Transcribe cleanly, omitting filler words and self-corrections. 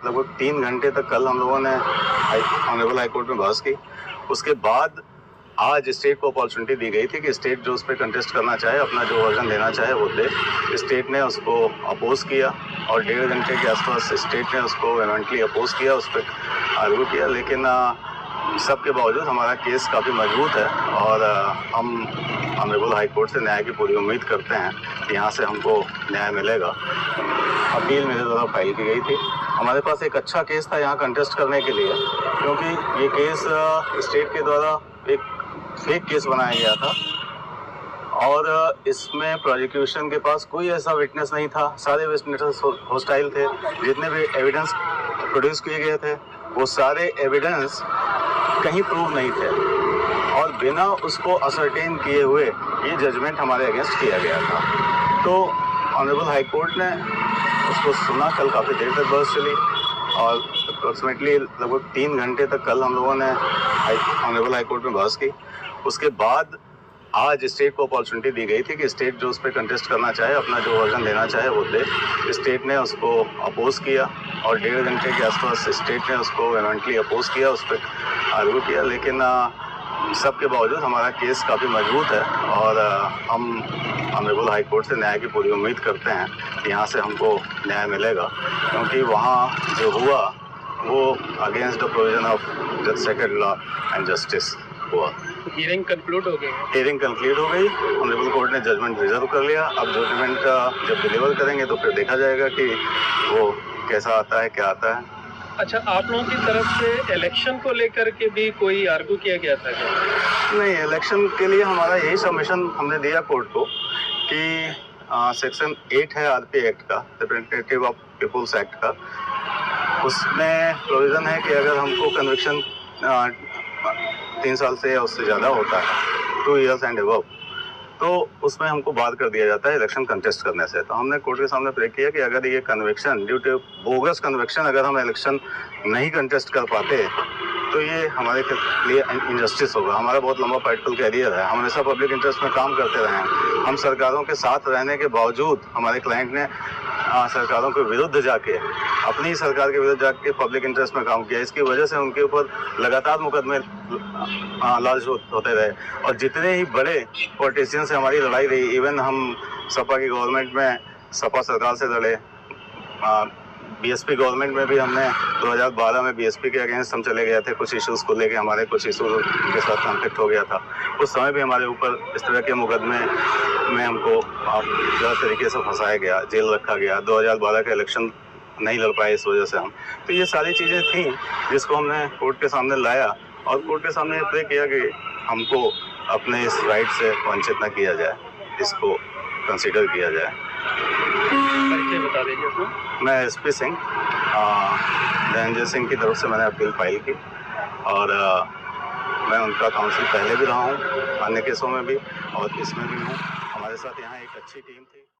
लगभग 3 घंटे तक कल हम लोगों ने ऑनरेबल हाई कोर्ट में बहस की। उसके बाद आज स्टेट को अपॉर्चुनिटी दी गई थी कि स्टेट जो उस पर कंटेस्ट करना चाहे, अपना जो वर्जन देना चाहे वो दे। स्टेट ने उसको अपोज किया और 1.5 घंटे के आसपास स्टेट ने उसको वेहेमेंटली अपोज किया, उस पर आर्ग्यू किया। लेकिन सबके बावजूद हमारा केस काफ़ी मजबूत है और हम ऑनरेबल हाई कोर्ट से न्याय की पूरी उम्मीद करते हैं कि यहाँ से हमको न्याय मिलेगा। अपील मेरे द्वारा फाइल की गई थी। हमारे पास एक अच्छा केस था यहाँ कंटेस्ट करने के लिए, क्योंकि ये केस स्टेट के द्वारा एक फेक केस बनाया गया था और इसमें प्रोसिक्यूशन के पास कोई ऐसा विटनेस नहीं था। सारे विटनेस हॉस्टाइल थे। जितने भी एविडेंस प्रोड्यूस किए गए थे वो सारे एविडेंस कहीं प्रूव नहीं थे और बिना उसको असरटेन किए हुए ये जजमेंट हमारे अगेंस्ट किया गया था। तो ऑनरेबल हाई कोर्ट ने उसको सुना। कल काफ़ी देर तक बहस चली और अप्रॉक्सीमेटली लगभग 3 घंटे तक कल हम लोगों ने ऑनरेबल हाई कोर्ट में बहस की। उसके बाद आज स्टेट को अपॉर्चुनिटी दी गई थी कि स्टेट जो उस पर कंटेस्ट करना चाहे, अपना जो वर्जन देना चाहे वो दे। स्टेट ने उसको अपोज किया और 1.5 घंटे के आसपास स्टेट ने उसको वेहेमेंटली अपोज किया, उस पर आर्ग्यू किया। लेकिन सबके बावजूद हमारा केस काफ़ी मजबूत है और हम ऑनरेबल हाई कोर्ट से न्याय की पूरी उम्मीद करते हैं कि यहाँ से हमको न्याय मिलेगा, क्योंकि वहाँ जो हुआ वो against the provision of sacred law and justice हुआ। हियरिंग कंक्लूड हो गई? हियरिंग कंक्लूड हो गई। ऑनरेबल कोर्ट ने जजमेंट रिजर्व कर लिया। अब जजमेंट जब डिलीवर करेंगे तो फिर देखा जाएगा कि वो कैसा आता है, क्या आता है। अच्छा, आप लोगों की तरफ से इलेक्शन को लेकर के भी कोई आर्ग्यू किया गया था क्या? नहीं, इलेक्शन के लिए हमारा यही सबमिशन हमने दिया कोर्ट को कि सेक्शन 8 है आरपी एक्ट का, रिप्रेजेंटेटिव ऑफ पीपुल्स एक्ट का। उसमें प्रोविज़न है कि अगर हमको कन्विक्शन 3 साल से या उससे ज़्यादा होता है, 2 years एंड अबव, तो उसमें हमको बात कर दिया जाता है इलेक्शन कंटेस्ट करने से। तो हमने कोर्ट के सामने प्रे किया कि अगर ये conviction due to bogus conviction अगर हम इलेक्शन नहीं कंटेस्ट कर पाते तो ये हमारे लिए इनजस्टिस होगा। हमारा बहुत लंबा पॉलिटिकल कैरियर है, हम हमेशा पब्लिक इंटरेस्ट में काम करते रहे हैं। हम सरकारों के साथ रहने के बावजूद हमारे क्लाइंट ने सरकारों के विरुद्ध जाके, अपनी ही सरकार के विरुद्ध जाके पब्लिक इंटरेस्ट में काम किया। इसकी वजह से उनके ऊपर लगातार मुकदमे लॉन्च होते रहे और जितने ही बड़े पॉलिटिशियन से हमारी लड़ाई रही, इवन हम सपा की गवर्नमेंट में सपा सरकार से लड़े, बीएसपी गवर्नमेंट में भी हमने 2012 में बीएसपी के अगेंस्ट हम चले गए थे। कुछ इश्यूज़ को लेके हमारे कुछ इशूज़ के साथ कॉन्फ्लिक्ट हो गया था। उस समय भी हमारे ऊपर इस तरह के मुकदमे में हमको गलत तरीके से फंसाया गया, जेल रखा गया। 2012 का इलेक्शन नहीं लड़ पाए इस वजह से हम। तो ये सारी चीज़ें थी जिसको हमने कोर्ट के सामने लाया और कोर्ट के सामने प्रे किया कि हमको अपने इस राइट से वंचित न किया जाए, इसको कंसिडर किया जाए। परिचय बता दीजिए अपना। मैं एसपी सिंह, धनंजय सिंह की तरफ से मैंने अपील फाइल की और मैं उनका काउंसिल पहले भी रहा हूँ, अन्य केसों में भी और इसमें भी हूँ। हमारे साथ यहाँ एक अच्छी टीम थी।